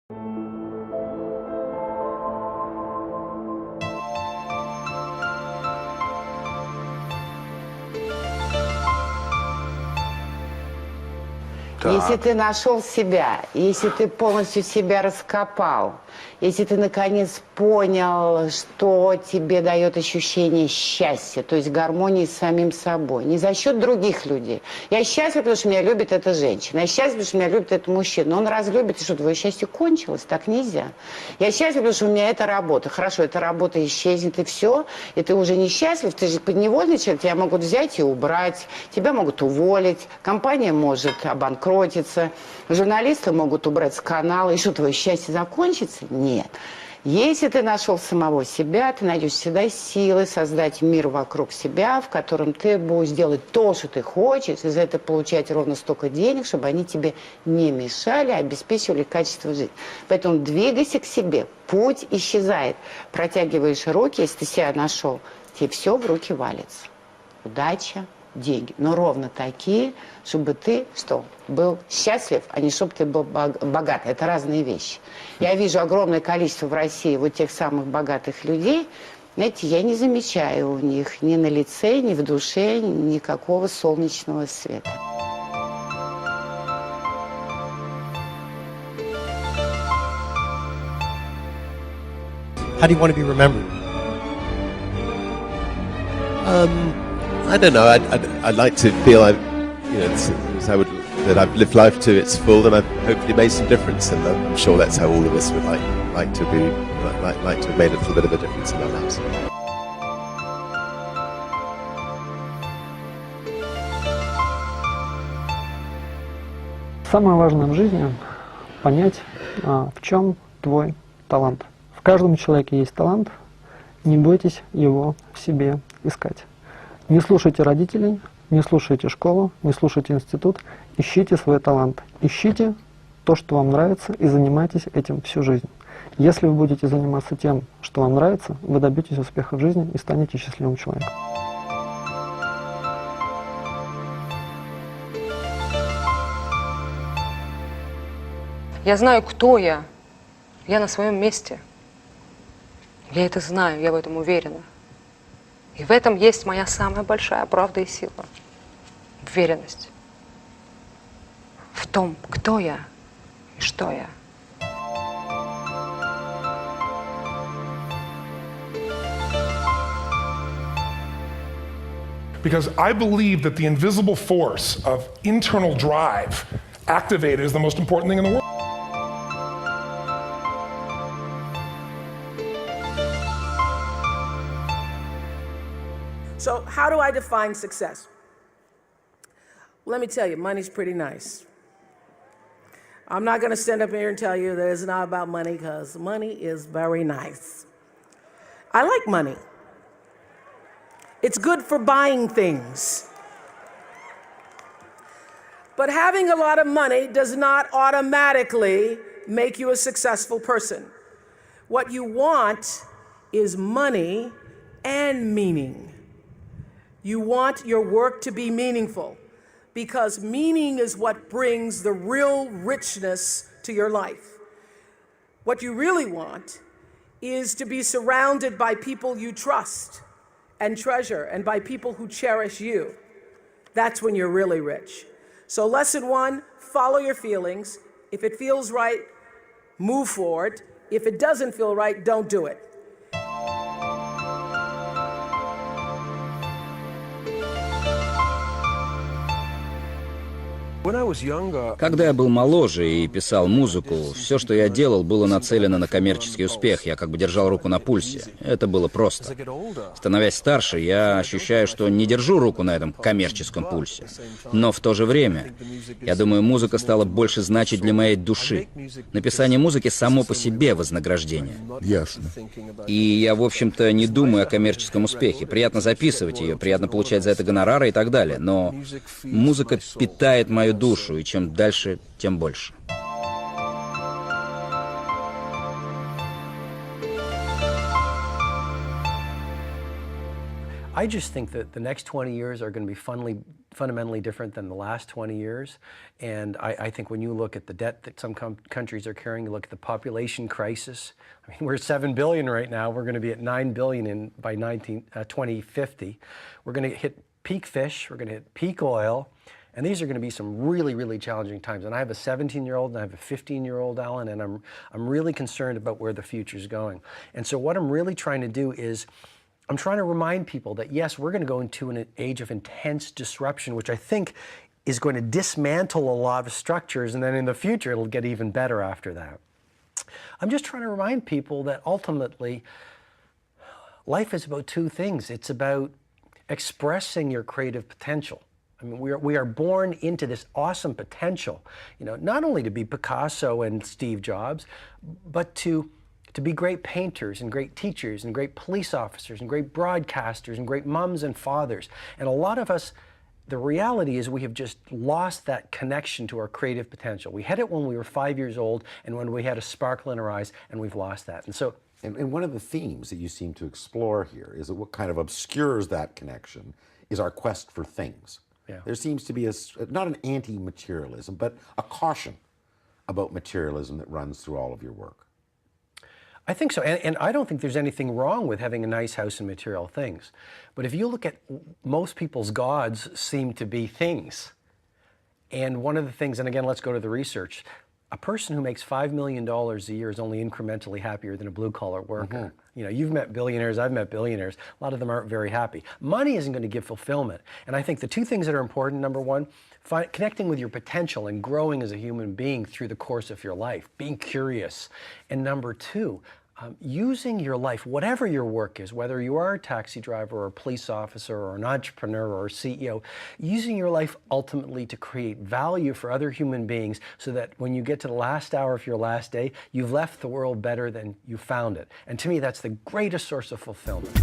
Если ты нашел себя, если ты полностью себя раскопал, если ты наконец понял, что тебе дает ощущение счастья, то есть гармонии с самим собой, не за счет других людей. Я счастлива, потому что меня любит эта женщина. Я счастлива, потому что меня любит этот мужчина. Но он разлюбит, и что, твое счастье кончилось? Так нельзя. Я счастлива, потому что у меня эта работа. Хорошо, эта работа исчезнет, и все. И ты уже несчастлив, ты же подневольный человек, тебя могут взять и убрать, тебя могут уволить, компания может обанкротиться, журналисты могут убрать с канала. И что, твое счастье закончится? Нет. Если ты нашел самого себя, ты найдешь всегда силы создать мир вокруг себя, в котором ты будешь делать то, что ты хочешь, и за это получать ровно столько денег, чтобы они тебе не мешали, а обеспечивали качество жизни. Поэтому двигайся к себе, путь исчезает. Протягиваешь руки, если ты себя нашел, тебе все в руки валится. Удача, деньги. Но ровно такие, чтобы ты что, был счастлив, а не чтобы ты был богат. Это разные вещи. Я вижу огромное количество в России вот тех самых богатых людей. Знаете, я не замечаю у них ни на лице, ни в душе никакого солнечного света. How do you want to be remembered? I don't know. I'd like to feel that I've lived life to its full, and I've hopefully made some difference. And I'm sure that's how all of us would like to have made a little bit of a difference in our lives. Самое важное в жизни – понять, в чем твой талант. В каждом человеке есть талант, не бойтесь его в себе искать. Не слушайте родителей, не слушайте школу, не слушайте институт, ищите свой талант. Ищите то, что вам нравится, и занимайтесь этим всю жизнь. Если вы будете заниматься тем, что вам нравится, вы добьетесь успеха в жизни и станете счастливым человеком. Я знаю, кто я. Я на своем месте. Я это знаю, я в этом уверена. И в этом есть моя самая большая правда и сила. Уверенность. В том, кто я и что я. Because I believe that the invisible force of internal drive activated is the most important thing in the world. So how do I define success? Let me tell you, money's pretty nice. I'm not going to stand up here and tell you that it's not about money, because money is very nice. I like money. It's good for buying things. But having a lot of money does not automatically make you a successful person. What you want is money and meaning. You want your work to be meaningful, because meaning is what brings the real richness to your life. What you really want is to be surrounded by people you trust and treasure, and by people who cherish you. That's when you're really rich. So lesson one, follow your feelings. If it feels right, move forward. If it doesn't feel right, don't do it. Когда я был моложе и писал музыку, все, что я делал, было нацелено на коммерческий успех. Я как бы держал руку на пульсе. Это было просто. Становясь старше, я ощущаю, что не держу руку на этом коммерческом пульсе. Но в то же время, я думаю, музыка стала больше значить для моей души. Написание музыки само по себе вознаграждение. Ясно. И я, в общем-то, не думаю о коммерческом успехе. Приятно записывать ее, приятно получать за это гонорары и так далее. Но музыка питает мою душу, и чем дальше, тем больше. I just think that the next 20 years are going to be fundamentally different than the last 20 years. And I think when you look at the debt that some countries are carrying, you look at the population crisis. I mean, we're 7 billion right now. We're going to be at 9 billion by 2050. We're going to hit peak fish. We're going to hit peak oil. And these are going to be some really, really challenging times. And I have a 17-year-old and I have a 15-year-old, Alan, and I'm really concerned about where the future is going. And so what I'm really trying to do is I'm trying to remind people that, yes, we're going to go into an age of intense disruption, which I think is going to dismantle a lot of structures, and then in the future it'll get even better after that. I'm just trying to remind people that ultimately life is about two things. It's about expressing your creative potential. I mean, we are born into this awesome potential, you know, not only to be Picasso and Steve Jobs, but to be great painters and great teachers and great police officers and great broadcasters and great moms and fathers. And a lot of us, the reality is we have just lost that connection to our creative potential. We had it when we were 5 years old and when we had a sparkle in our eyes, and we've lost that. And so, and one of the themes that you seem to explore here is that what kind of obscures that connection is our quest for things. Yeah. There seems to be not an anti-materialism, but a caution about materialism that runs through all of your work. I think so, and I don't think there's anything wrong with having a nice house and material things. But if you look at most people's gods seem to be things. And one of the things, and again, let's go to the research, a person who makes $5 million a year is only incrementally happier than a blue-collar worker. Mm-hmm. You know, you've met billionaires, I've met billionaires. A lot of them aren't very happy. Money isn't going to give fulfillment. And I think the two things that are important, number one, connecting with your potential and growing as a human being through the course of your life, being curious. And number two, using your life, whatever your work is, whether you are a taxi driver or a police officer or an entrepreneur or a CEO, using your life ultimately to create value for other human beings so that when you get to the last hour of your last day, you've left the world better than you found it. And to me, that's the greatest source of fulfillment.